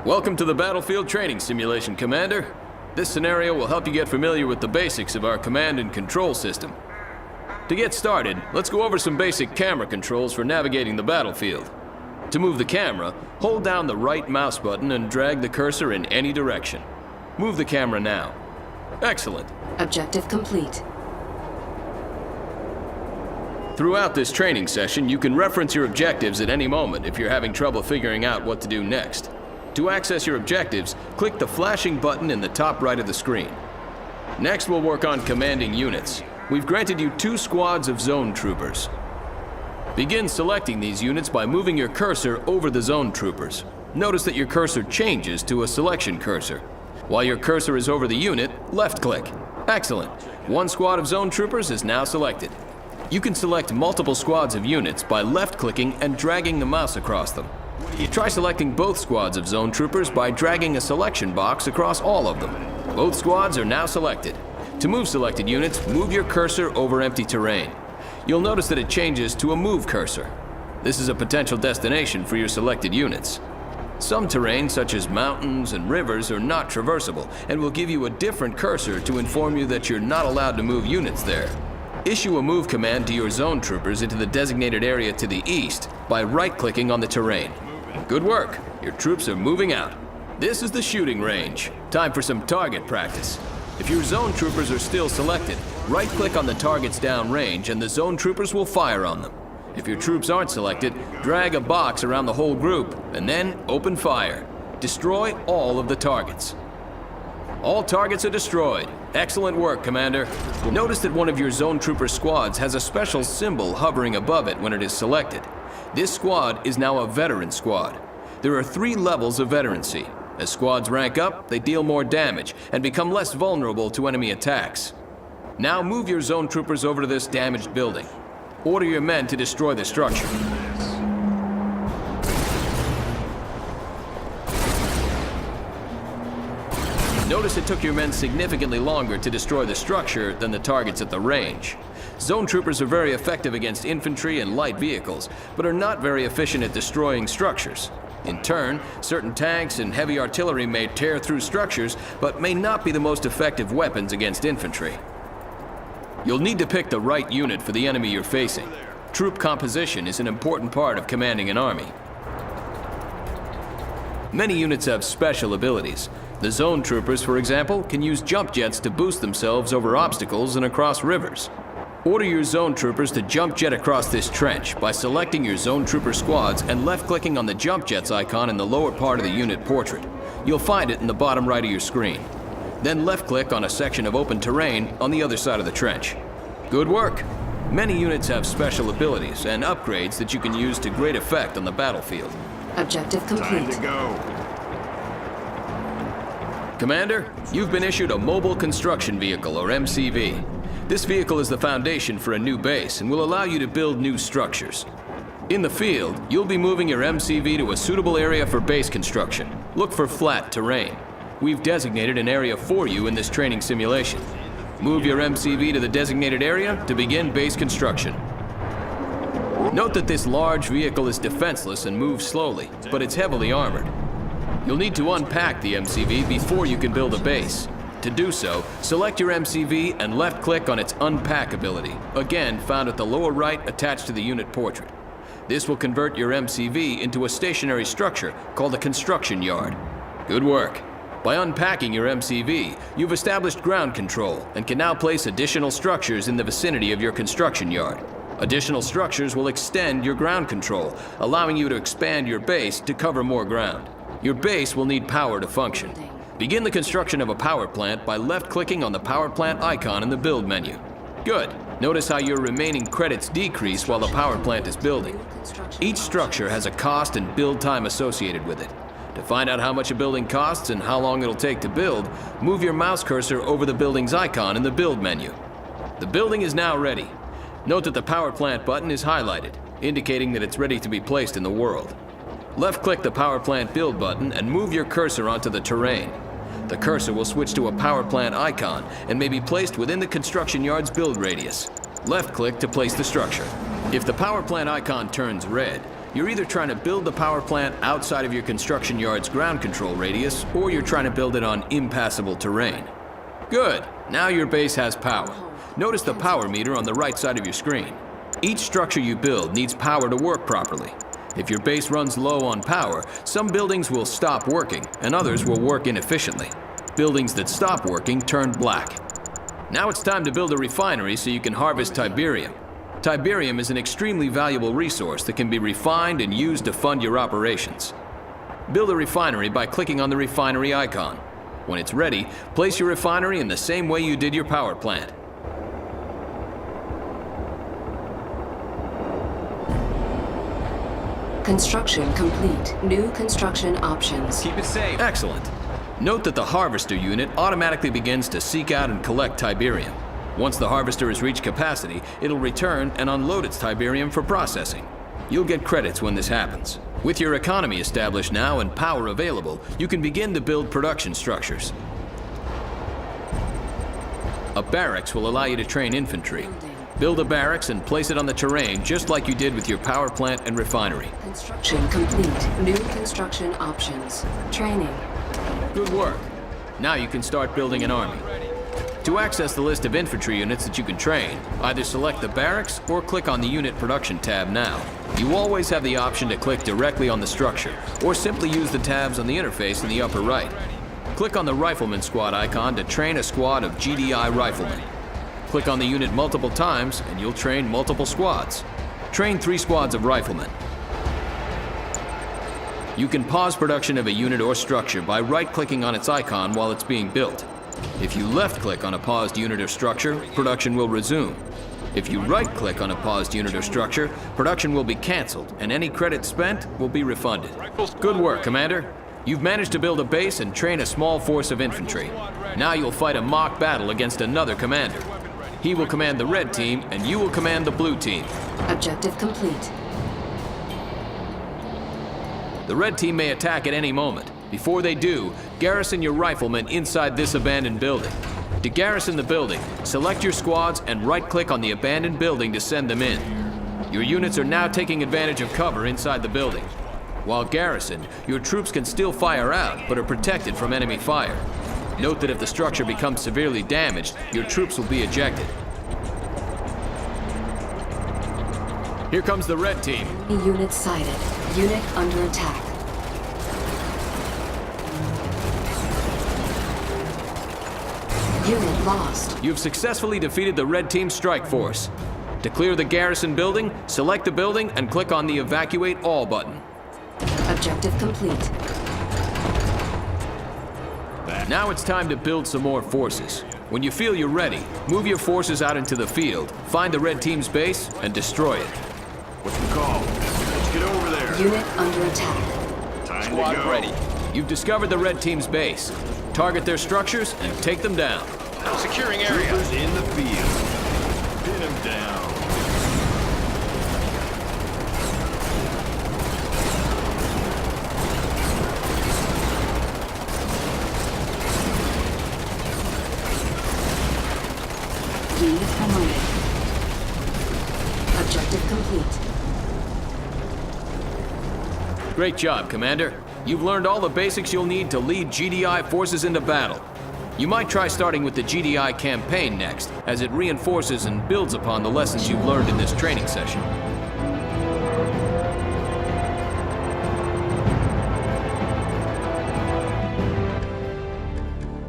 Welcome to the Battlefield Training Simulation, Commander. This scenario will help you get familiar with the basics of our command and control system. To get started, let's go over some basic camera controls for navigating the battlefield. To move the camera, hold down the right mouse button and drag the cursor in any direction. Move the camera now. Excellent. Objective complete. Throughout this training session, you can reference your objectives at any moment if you're having trouble figuring out what to do next. To access your objectives, click the flashing button in the top right of the screen. Next, we'll work on commanding units. We've granted you 2 squads of zone troopers. Begin selecting these units by moving your cursor over the zone troopers. Notice that your cursor changes to a selection cursor. While your cursor is over the unit, left-click. Excellent. 1 squad of zone troopers is now selected. You can select multiple squads of units by left-clicking and dragging the mouse across them. Try selecting both squads of zone troopers by dragging a selection box across all of them. Both squads are now selected. To move selected units, move your cursor over empty terrain. You'll notice that it changes to a move cursor. This is a potential destination for your selected units. Some terrain, such as mountains and rivers, are not traversable and will give you a different cursor to inform you that you're not allowed to move units there. Issue a move command to your zone troopers into the designated area to the east by right-clicking on the terrain. Good work. Your troops are moving out. This is the shooting range. Time for some target practice. If your zone troopers are still selected, right-click on the targets downrange and the zone troopers will fire on them. If your troops aren't selected, drag a box around the whole group and then open fire. Destroy all of the targets. All targets are destroyed. Excellent work, Commander. Notice that one of your zone trooper squads has a special symbol hovering above it when it is selected. This squad is now a veteran squad. There are 3 levels of veterancy. As squads rank up, they deal more damage and become less vulnerable to enemy attacks. Now move your zone troopers over to this damaged building. Order your men to destroy the structure. Notice it took your men significantly longer to destroy the structure than the targets at the range. Zone troopers are very effective against infantry and light vehicles, but are not very efficient at destroying structures. In turn, certain tanks and heavy artillery may tear through structures, but may not be the most effective weapons against infantry. You'll need to pick the right unit for the enemy you're facing. Troop composition is an important part of commanding an army. Many units have special abilities. The zone troopers, for example, can use jump jets to boost themselves over obstacles and across rivers. Order your zone troopers to jump jet across this trench by selecting your zone trooper squads and left-clicking on the jump jets icon in the lower part of the unit portrait. You'll find it in the bottom right of your screen. Then left-click on a section of open terrain on the other side of the trench. Good work! Many units have special abilities and upgrades that you can use to great effect on the battlefield. Objective complete. Time to go. Commander, you've been issued a Mobile Construction Vehicle, or MCV. This vehicle is the foundation for a new base and will allow you to build new structures. In the field, you'll be moving your MCV to a suitable area for base construction. Look for flat terrain. We've designated an area for you in this training simulation. Move your MCV to the designated area to begin base construction. Note that this large vehicle is defenseless and moves slowly, but it's heavily armored. You'll need to unpack the MCV before you can build a base. To do so, select your MCV and left-click on its Unpack ability, again found at the lower right attached to the unit portrait. This will convert your MCV into a stationary structure called a construction yard. Good work. By unpacking your MCV, you've established ground control and can now place additional structures in the vicinity of your construction yard. Additional structures will extend your ground control, allowing you to expand your base to cover more ground. Your base will need power to function. Begin the construction of a power plant by left-clicking on the power plant icon in the build menu. Good. Notice how your remaining credits decrease while the power plant is building. Each structure has a cost and build time associated with it. To find out how much a building costs and how long it'll take to build, move your mouse cursor over the building's icon in the build menu. The building is now ready. Note that the power plant button is highlighted, indicating that it's ready to be placed in the world. Left-click the power plant build button and move your cursor onto the terrain. The cursor will switch to a power plant icon and may be placed within the construction yard's build radius. Left-click to place the structure. If the power plant icon turns red, You're either trying to build the power plant outside of your construction yard's ground control radius, or you're trying to build it on impassable terrain. Good. Now your base has power. Notice the power meter on the right side of your screen. Each structure you build needs power to work properly. If your base runs low on power, some buildings will stop working and others will work inefficiently. Buildings that stop working turn black. Now it's time to build a refinery so you can harvest Tiberium. Tiberium is an extremely valuable resource that can be refined and used to fund your operations. Build a refinery by clicking on the refinery icon. When it's ready, place your refinery in the same way you did your power plant. Construction complete. New construction options. Keep it safe. Excellent. Note that the harvester unit automatically begins to seek out and collect Tiberium. Once the harvester has reached capacity, it'll return and unload its Tiberium for processing. You'll get credits when this happens. With your economy established now and power available, you can begin to build production structures. A barracks will allow you to train infantry. Build a barracks and place it on the terrain just like you did with your power plant and refinery. Construction complete. New construction options. Training. Good work. Now you can start building an army. To access the list of infantry units that you can train, either select the barracks or click on the Unit Production tab now. You always have the option to click directly on the structure, or simply use the tabs on the interface in the upper right. Click on the Rifleman Squad icon to train a squad of GDI riflemen. Click on the unit multiple times and you'll train multiple squads. Train 3 squads of riflemen. You can pause production of a unit or structure by right-clicking on its icon while it's being built. If you left-click on a paused unit or structure, production will resume. If you right-click on a paused unit or structure, production will be canceled, and any credit spent will be refunded. Good work, Commander. You've managed to build a base and train a small force of infantry. Now you'll fight a mock battle against another commander. He will command the red team, and you will command the blue team. Objective complete. The red team may attack at any moment. Before they do, garrison your riflemen inside this abandoned building. To garrison the building, select your squads and right-click on the abandoned building to send them in. Your units are now taking advantage of cover inside the building. While garrisoned, your troops can still fire out, but are protected from enemy fire. Note that if the structure becomes severely damaged, your troops will be ejected. Here comes the red team. Unit sighted. Unit under attack. Unit lost. You've successfully defeated the red team's strike force. To clear the garrison building, select the building and click on the Evacuate All button. Objective complete. Now it's time to build some more forces. When you feel you're ready, move your forces out into the field, find the red team's base, and destroy it. What's the call? Let's get over there. Unit under attack. Time Squad to go. ready. You've discovered the red team's base. Target their structures and take them down. Securing area. Troopers in the field. Pin them down. Unit promoted. Objective complete. Great job, Commander. You've learned all the basics you'll need to lead GDI forces into battle. You might try starting with the GDI campaign next, as it reinforces and builds upon the lessons you've learned in this training session.